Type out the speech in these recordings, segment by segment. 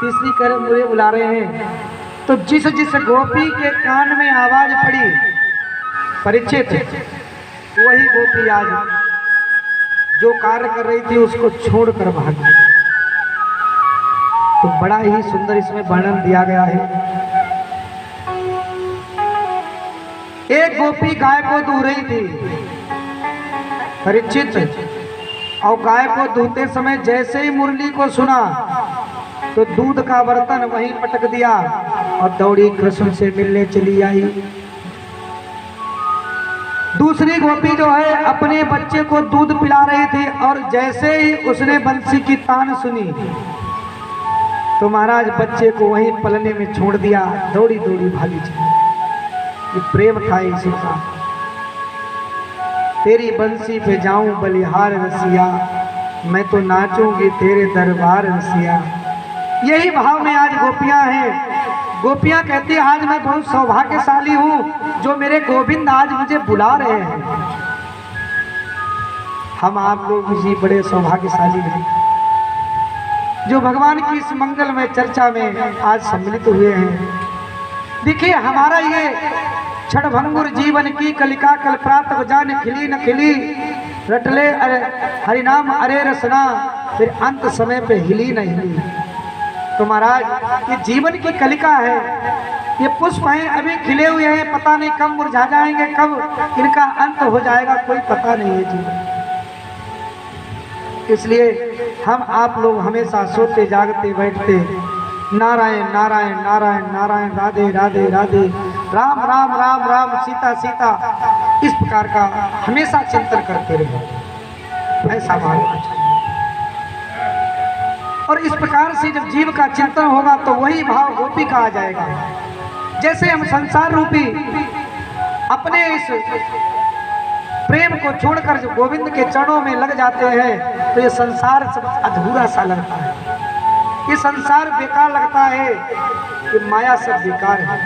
तीसरी कह रहे मुझे बुला रहे हैं। तो जिस जिस गोपी के कान में आवाज पड़ी परीक्षित, वही गोपी आज जो कार्य कर रही थी उसको छोड़कर भाग गई। तो बड़ा ही सुंदर इसमें वर्णन दिया गया है। एक गोपी गाय को दूह रही थी परीक्षित, और गाय को दूहते समय जैसे ही मुरली को सुना तो दूध का बर्तन वहीं पटक दिया और दौड़ी कृष्ण से मिलने चली आई। दूसरी गोपी जो है अपने बच्चे को दूध पिला रही थी, और जैसे ही उसने बंसी की तान सुनी तो महाराज बच्चे को वहीं पलने में छोड़ दिया, दौड़ी दौड़ी भागी चली। ये प्रेम था इसका। तेरी बंसी पे जाऊं बलिहार रसिया, मैं तो नाचूंगी तेरे दरबार रसिया। यही भाव में आज गोपियां हैं। गोपियां कहती हैं आज मैं बहुत सौभाग्यशाली हूं जो मेरे गोविंद आज मुझे बुला रहे हैं। हम आप लोग भी बड़े सौभाग्यशाली हैं जो भगवान की इस मंगलमय चर्चा में आज सम्मिलित हुए हैं। देखिए हमारा ये क्षणभंगुर जीवन की कलिका कल प्रातः जान खिली न खिली, रटले हरिनाम अरे रसना, फिर अंत समय पे हिली न हिली। तो महाराज ये जीवन की कलिका है, ये पुष्प हैं अभी खिले हुए हैं, पता नहीं कब मुरझा जाएंगे, कब इनका अंत हो जाएगा कोई पता नहीं है जीवन। इसलिए हम आप लोग हमेशा सोते जागते बैठते नारायण नारायण नारायण नारायण, राधे राधे राधे, राम राम राम राम, सीता सीता, इस प्रकार का हमेशा चिंतन करते रहे। ऐसा मानना चाहिए। और इस प्रकार से जब जीव का चिंतन होगा तो वही भाव गोपी का आ जाएगा। जैसे हम संसार रूपी अपने इस प्रेम को छोड़कर जो गोविंद के चरणों में लग जाते हैं तो ये संसार सब अधूरा सा लगता है, ये संसार बेकार लगता है, ये माया सब बेकार है।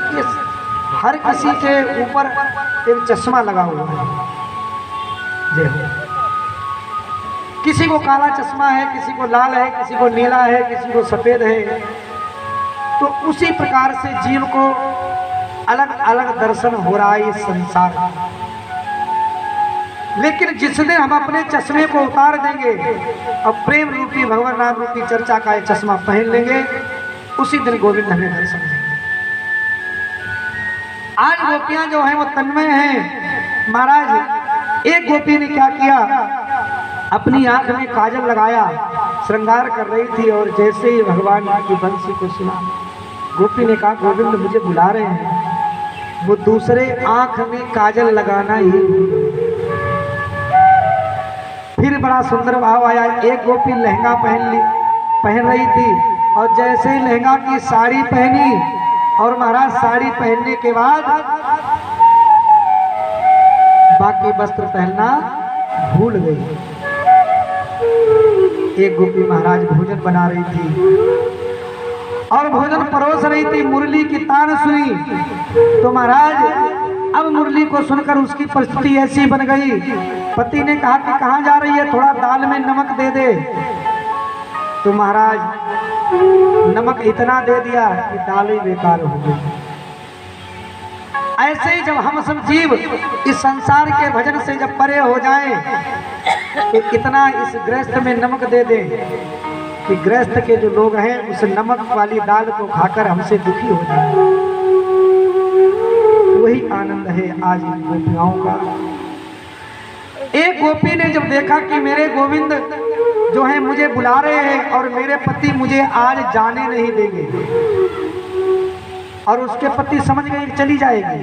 ये हर किसी के ऊपर एक चश्मा लगा हुआ है। जय हो। किसी को काला चश्मा है, किसी को लाल है, किसी को नीला है, किसी को सफेद है। तो उसी प्रकार से जीव को अलग अलग दर्शन हो रहा है इस संसार। लेकिन जिस दिन हम अपने चश्मे को उतार देंगे और प्रेम रूपी भगवान नाम रूपी चर्चा का एक चश्मा पहन लेंगे, उसी दिन गोविंद हमें दर्शन देंगे। आज गोपियां जो हैं वो तन्मय हैं। महाराज एक गोपी ने क्या किया, अपनी आंख में काजल लगाया, श्रृंगार कर रही थी, और जैसे ही भगवान की बंसी को सुना, गोपी ने कहा गोविंद मुझे बुला रहे हैं। वो दूसरे आंख में काजल लगाना ही। फिर बड़ा सुंदर भाव आया। एक गोपी लहंगा पहन रही थी, और जैसे ही लहंगा की साड़ी पहनी, और महाराज साड़ी पहनने के बाद बाकी वस्त्र पहनना भूल गई। एक गोपी महाराज भोजन बना रही थी और भोजन परोस रही थी, मुरली की तान सुनी तो महाराज अब मुरली को सुनकर उसकी परिस्थिति ऐसी बन गई। पति ने कहा कि कहाँ जा रही है, थोड़ा दाल में नमक दे दे। तो महाराज नमक इतना दे दिया कि दाल ही बेकार हो गई। ऐसे ही जब हम सब जीव इस संसार के भजन से जब परे हो जाएं तो कितना इस गृहस्थ में नमक दे दें कि गृहस्थ के जो लोग हैं उस नमक वाली दाल को खाकर हमसे दुखी हो जाए। वही आनंद है आज इन गोपियों का। एक गोपी ने जब देखा कि मेरे गोविंद जो है मुझे बुला रहे हैं और मेरे पति मुझे आज जाने नहीं देंगे, और उसके पति समझ गए चली जाएगी।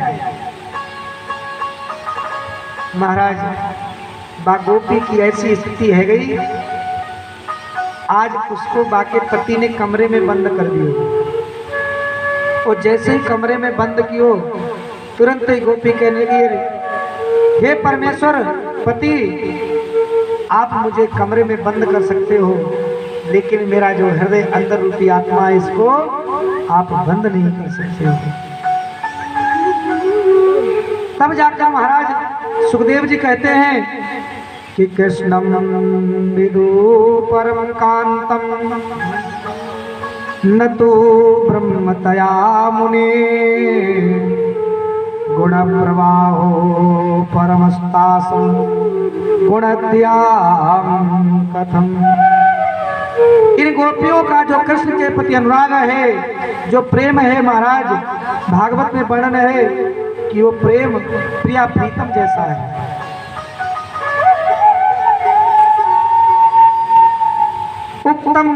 महाराज गोपी की ऐसी स्थिति है गई, आज उसको बाके पति ने कमरे में बंद कर दियो, और जैसे ही कमरे में बंद कियो तुरंत ही गोपी कहने लगी हे परमेश्वर पति, आप मुझे कमरे में बंद कर सकते हो, लेकिन मेरा जो हृदय अंदर रूपी आत्मा है इसको आप बंद नहीं कर सकते हो। तब जाकर महाराज सुखदेव जी कहते हैं कि कृष्णम विदु परम कांतम न तो ब्रह्मतया मुने गुण प्रवाहो परमस्तासं गुणद्याम कथम। इन गोपियों का जो कृष्ण के प्रति अनुराग है, जो प्रेम है महाराज, भागवत में वर्णन है कि वो प्रेम प्रिया प्रीतम जैसा है। उत्तम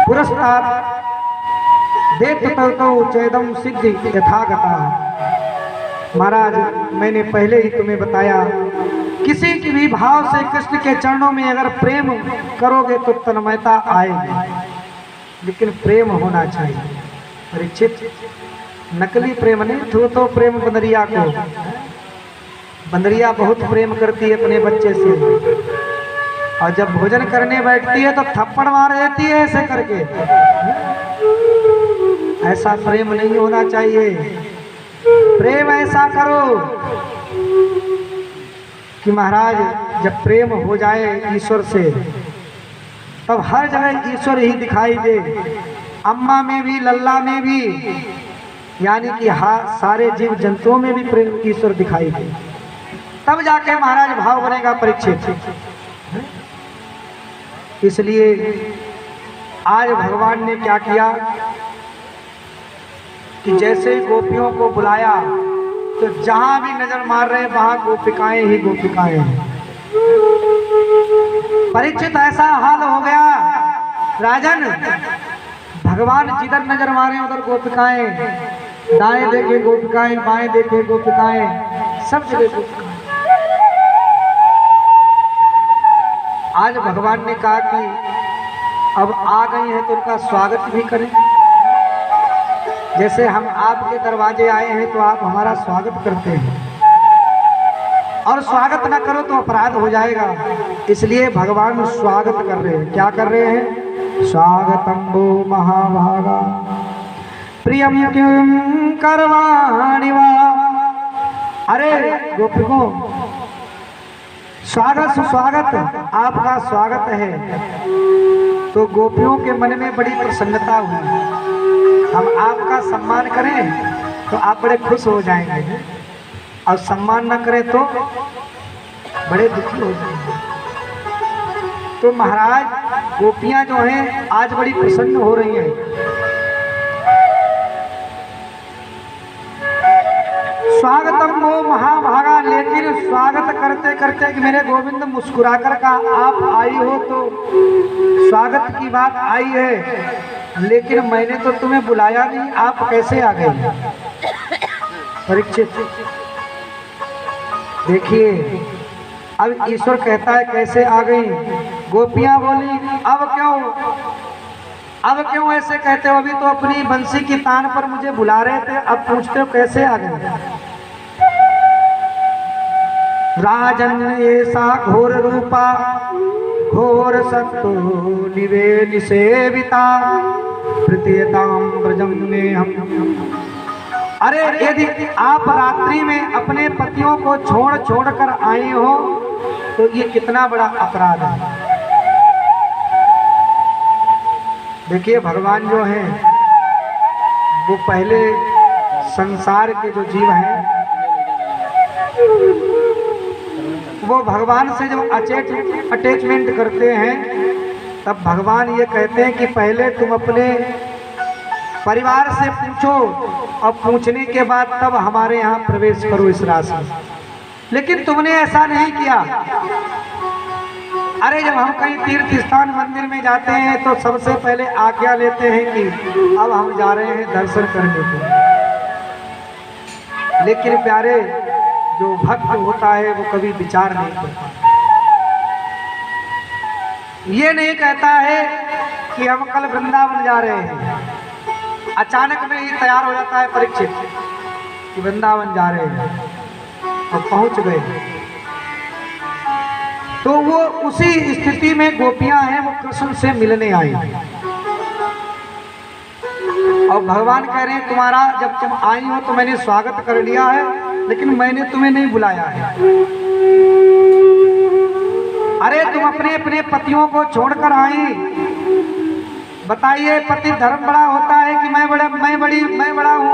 पुरस्कार देख तो चेदम सिद्धि यथागता। महाराज मैंने पहले ही तुम्हें बताया, किसी की भी भाव से कृष्ण के चरणों में अगर प्रेम करोगे तो तन्मयता आएगी, लेकिन प्रेम होना चाहिए परीक्षित। नकली प्रेम नहीं, तो प्रेम बंदरिया को, बंदरिया बहुत प्रेम करती है अपने बच्चे से, और जब भोजन करने बैठती है तो थप्पड़ मार देती है ऐसे करके। ऐसा प्रेम नहीं होना चाहिए। प्रेम ऐसा करो कि महाराज जब प्रेम हो जाए ईश्वर से, तब हर जगह ईश्वर ही दिखाई दे। अम्मा में भी, लल्ला में भी, यानी कि सारे जीव जंतुओं में भी प्रेम ईश्वर दिखाई दे, तब जाके महाराज भाव बनेगा परीक्षित। इसलिए आज भगवान ने क्या किया कि जैसे गोपियों को बुलाया तो जहां भी नजर मार रहे वहां गोपिकाएं ही गोपिकाएं हैं। परीक्षित ऐसा हाल हो गया राजन, भगवान जिधर नजर मारे उधर गोपिकाएं, दाएं देखे गोपिकाएं, बाएं देखे गोपिकाएं, सब जगह गोपिकाएं। आज भगवान ने कहा कि अब आ गई हैं तो उनका स्वागत भी करें। जैसे हम आपके दरवाजे आए हैं तो आप हमारा स्वागत करते हैं, और स्वागत ना करो तो अपराध हो जाएगा। इसलिए भगवान स्वागत कर रहे हैं। क्या कर रहे हैं? स्वागतम वो महाभागा प्रियम किम करवाणि वा। अरे गोपिकों, स्वागत सुस्वागत, आपका स्वागत है। तो गोपियों के मन में बड़ी प्रसन्नता हुई। हम आपका सम्मान करें तो आप बड़े खुश हो जाएंगे, और सम्मान न करें तो बड़े दुखी हो जाएंगे। तो महाराज गोपियां जो हैं आज बड़ी प्रसन्न हो रही हैं। स्वागतम वो महाभागा, लेकिन स्वागत करते करते कि मेरे गोविंद मुस्कुराकर का आप आई हो तो स्वागत की बात आई है, लेकिन मैंने तो तुम्हें बुलाया नहीं, आप कैसे आ गए? परीक्षित देखिए, अब ईश्वर कहता है कैसे आ गई। गोपियां बोली अब क्यों ऐसे कहते हो? अभी तो अपनी बंसी की तान पर मुझे बुला रहे थे, अब पूछते हो कैसे आ गए? राजन ऐसा घोर रूपा घोर सत्तो निवे निसेविता प्रत्यताम ब्रजम में हम। अरे यदि आप रात्रि में अपने पतियों को छोड़ कर आई हो तो ये कितना बड़ा अपराध है। देखिए भगवान जो हैं वो पहले संसार के जो जीव हैं वो भगवान से जब अटैचमेंट करते हैं तब भगवान ये कहते हैं कि पहले तुम अपने परिवार से पूछो और पूछने के बाद तब हमारे यहाँ प्रवेश करो इस राशि में। लेकिन तुमने ऐसा नहीं किया। अरे जब हम कहीं तीर्थ स्थान मंदिर में जाते हैं तो सबसे पहले आज्ञा लेते हैं कि अब हम जा रहे हैं दर्शन करने के। लेकिन प्यारे जो भक्त होता है वो कभी विचार नहीं करता, ये नहीं कहता है कि हम कल वृंदावन जा रहे हैं। अचानक में ही तैयार हो जाता है परीक्षित कि वृंदावन जा रहे हैं, और पहुंच गए तो वो उसी स्थिति में गोपियां हैं, वो कृष्ण से मिलने आई और भगवान कह रहे हैं तुम्हारा जब तुम आई हो तो मैंने स्वागत कर लिया है, लेकिन मैंने तुम्हें नहीं बुलाया है। अरे तुम अपने अपने पतियों को छोड़कर आई बताइए, पति धर्म बड़ा होता है कि मैं बड़ा हूँ